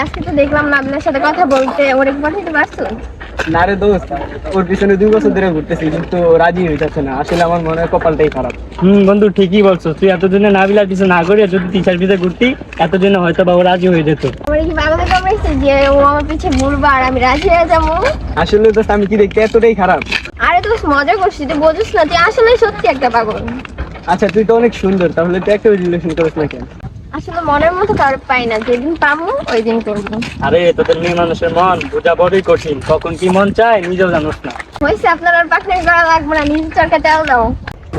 আজকে তো দেখলাম না আপনার সাথে কথা বলতে, ওরে কি পাঠাইতে পারছো? না রে দোস্ত, ওর পিছনে 2 বছর ধরে ঘুরতেছি কিন্তু রাজি হইতেছে না। আসলে আমার মনে হয় কপালটাই খারাপ। বন্ধু ঠিকই বলছো, তুই এতদিনে নাবিলার পিছনে না করে যদি টিচার পিছে ঘুরতি এতদিনে হয়তো বা ও রাজি হয়ে যেত। আমার কি পাগলে কামড়াইছে যে ও আমার পিছে ঘুরবা আর আমি রাজি হয়ে যাবো? আসলে দোস্ত আমি কি দেখতে এতটাই খারাপ? আরে তুই মজা করছিস, তুই বোঝিস না, তুই আসলে সত্যি একটা পাগল। আচ্ছা তুই তো অনেক সুন্দর, তাহলে তুই একটা রিলেশন করিস না কেন? আসলে মনের মতো কারো পাই না, যেদিন পাবো ওই দিন করবো। আরে তোদের মেয়ে মানুষের মন বোঝা বড়ই কঠিন, কখন কি মন চায় নিজেও জানোস না। হয়েছে, আপনার আর পাকনাই করা লাগবে না, নিজের চরকা তেল দাও।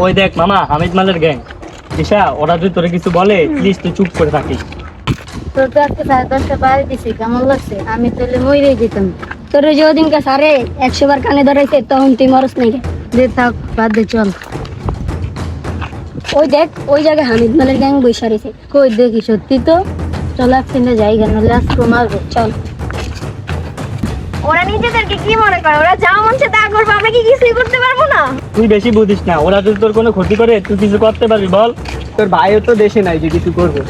ওই দেখ মামা, হামিদ মালের গ্যাং। দিশা, ওরা যদি তোরে কিছু বলে প্লিজ তুই চুপ করে থাকিস। তোর তো আজকে 10:30 বাজে দিছি, কেমন লাগছে? আমি তাহলে মরে যেতাম। তোর যে ওদিনকে সারে 100 বার কানে ধরাইছে, তখন তুই মরস নাই কে? দে থাক, বাদ দে, চল। ওই দেখ, ওই জায়গায় হামিদ মালের গ্যাং বসে রয়েছে। কই দেখি, সত্যি তো? চল একদিনে জায়গা, নাহলে আজকে মারবো, চল। ওরা নিজেদেরকে কি মনে করে? ওরা যা মন চায় তা করবে, আমরা কি কিছুই করতে পারবো না? তুই বেশি বুঝিস না, ওরা যদি তোর কোনো ক্ষতি করে তুই কিছু করতে পারবি বল? তোর ভাইও তো দেশে নাই যে কিছু করবে।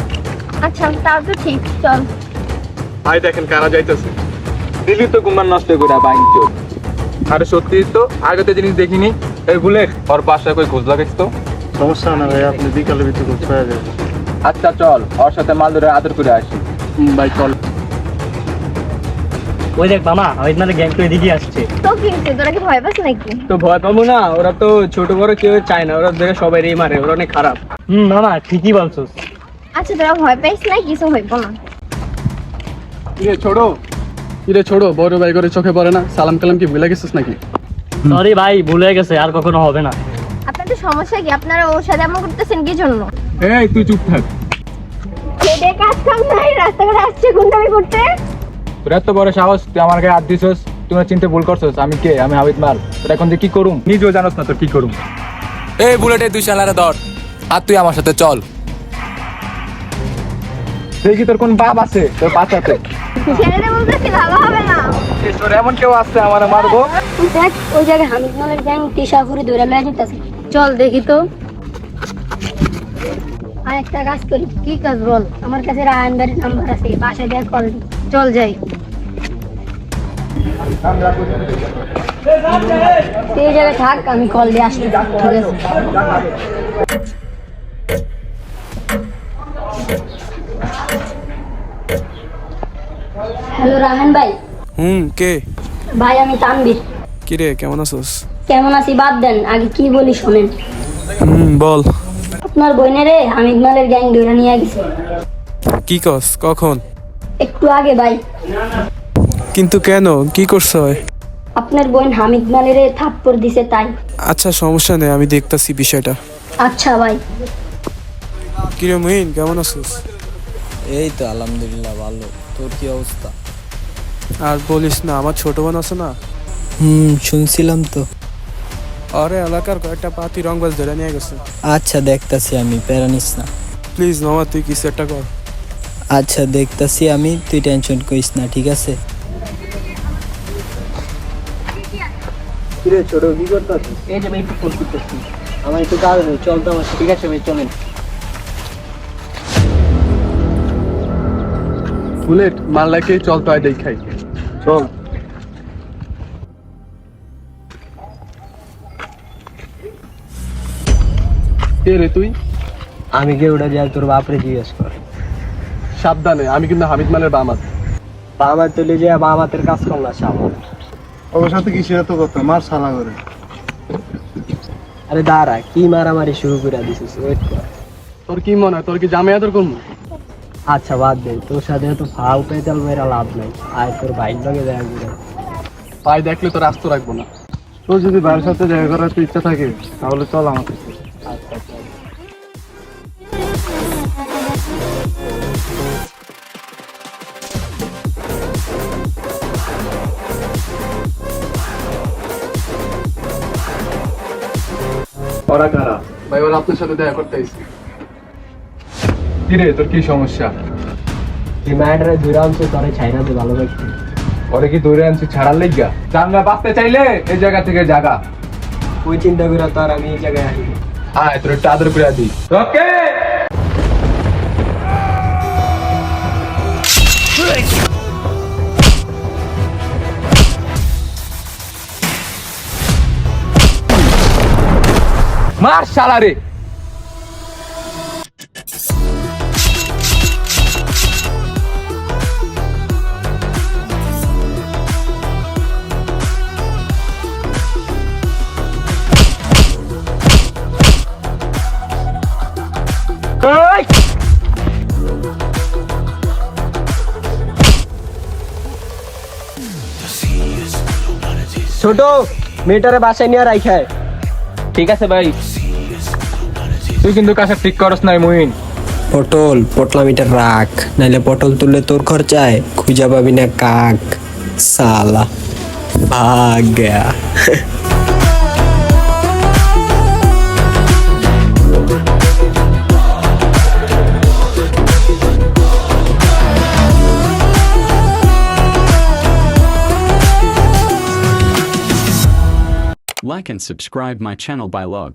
আচ্ছা তাও তো ঠিক, চল। ভাই দেখেন কারা যাইতেছে। দিলি তো গুমান নষ্ট করে বাইক চোর। আরে সত্যি তো, আগে তো জিনিস দেখিনি। এই বুলেট, ওর বাসায় কই খোঁজ লাগাইছ তো? সমস্যা না ভাই, আপনি বিকালের ভিতরে খোঁজ পাওয়া যাবে। আচ্ছা চল, ওর সাথে মাল ধরে আদর করে আসি। ভাই চল। ওই দেখ মামা, হামিদ মালের গ্যাং তো এদিকে আসছে। তো কি হয়েছে, তোরা কি ভয় পাস নাকি? তো ভয় পাবো না? ওরা তো ছোট বড় কেউ চায় না, ওরা ধরে সবাই মারে, ওরা অনেক খারাপ। মামা ঠিকই বলছোস। আচ্ছা তোরা ভয় পাইস না, কিছু হইব না। কিরে ছোড়ো, বড় ভাই করে চোখে পড়ে না? সালাম কালাম কি ভুলে গেছিস নাকি? সরি ভাই, ভুলে গেছে, আর কখনো হবে না। আপনাদের সমস্যা কি? আপনারা ওর সাথে এমন করতেছেন কি জন্য? এই তুই চুপ থাক। খেটে কাজ কাম নাই, রাস্তাঘাটে আসছে গুন্ডামি করতে। তোর এত বড় সাহস, তুই আমার গায়ে হাত দিছস। তুই আমার চিনতে ভুল করছস। আমি কে? আমি হামিদ মাল। তোর এখন যে কি করুম নিজেও জানোস না তোর কি করুম। এই বুলেটে তুই শালারে ধর, আর তুই আমার সাথে চল। দেখি তোর কোন বাপ আছে তোর পাছাতে। ছেড়ে দে বলতেছি, ভালো হবে না। তোর এমন কেউ আসছে আমার মারবো? দেখ, ওই জায়গায় হামিদ মালের গ্যাং টিসা করে ধরে লয়ে যেতেছে। চল দেখি তো। আর একটা কাজ করি। কি কাজ বল? আমার কাছে রায়ন বাড়ির নাম্বার আছে, বাসায় দেখ কল দি। চল যাই। তুই এই জায়গায় থাক, আমি কল দিয়ে আসছি, ঠিক আছে? হ্যালো রায়ন ভাই। কে? ভাই আমি তানবীর। কিরে কেমন আছিস? কেমন আছি বাদ দেন, আগে কি বলি শোনেন। বল। আপনার বোনেরে হামিদ মালের গ্যাং ধরে নিয়ে গেছে। কি কস? কখন? একটু আগে ভাই। কিন্তু কেন? কি করছ? আপনার বোন হামিদ মালের থাপ্পড় দিছে তাই। আচ্ছা সমস্যা নেই, আমি দেখতাছি বিষয়টা। আচ্ছা ভাই। কিরে মুহিন, কেমন আছিস? এই তো আলহামদুলিল্লাহ ভালো। তোর কি অবস্থা? আর বলিস না, আমার ছোট বোন আছে না, শুনছিলাম তো। আরে এলাকার কয়েকটা পাতি রংবাজ ধরে নিয়ে গেছে। আচ্ছা দেখতাছি আমি, প্যারা নিস না। প্লিজ মামা তুই কিছু একটা কর। আচ্ছা দেখতাছি আমি, তুই টেনশন করিস না, ঠিক আছে? কিরে ছোট, কি করতেছিস? এই যে ভাই একটু ফোন করতেছি, আমার একটু কাজ আছে, চল তো আমার সাথে। ঠিক আছে ভাই, চলেন। বুলেট মাল লাগে, চল তো আইডাই খাই। চল। কে রে তুই? আমি কে ওটা যাই তোর বাপরে জিজ্ঞেস কর। সাবধানে, আমি কিন্তু হামিদ মালের বামাত। বামার তুলে যে বামাতের কাজ করলা সাবান। ওর সাথে কি সেটা তো কথা, মার শালা করে। আরে দাঁড়া, কি মারামারি শুরু করে দিছিস? ওয়েট কর। তোর কি মনে হয়, তোর কি জামাই আদর করবো? আচ্ছা বাদ দে, তোর সাথে তো ফাউ পেতাল মেরা লাভ নাই। আয় তোর ভাইয়ের লগে দেখা করে। ভাই দেখলে তোর আস্ত রাখবো না। তোর যদি ভাইয়ের সাথে দেখা করার ইচ্ছা থাকে তাহলে চল আমার সাথে। আচ্ছা চল। ওরা কারা? ভাই ওরা আপনার সাথে দেখা করতে আইছে। কিরে তোর কি সমস্যা? রিমাইন্ডারে ধরে আনছে, তোরে ছাইরা দে ভালো ব্যক্তি। ওরে কি দৌড়ে আনছি ছাড়ার লেগা? জানলা বাঁচতে চাইলে এই জায়গা থেকে জাগা। ওই চিন্তা করে তো আর আমি এই জায়গায় আসি। আয় তোর একটা আদর করে দিই। ওকে মার শালা রে। এই! ছোট মেয়েটারে বাসায় নিয়ে রাখায়। ঠিক আছে ভাই। তুই কিন্তু কাছে ঠিক করস নাই মুইন। পটল পটলামিটা রাখ, নাইলে পটল তুললে তোর খরচায় খুঁজা পাবি না কাক। সালা ভাগ Gaya. Like and subscribe my channel by log.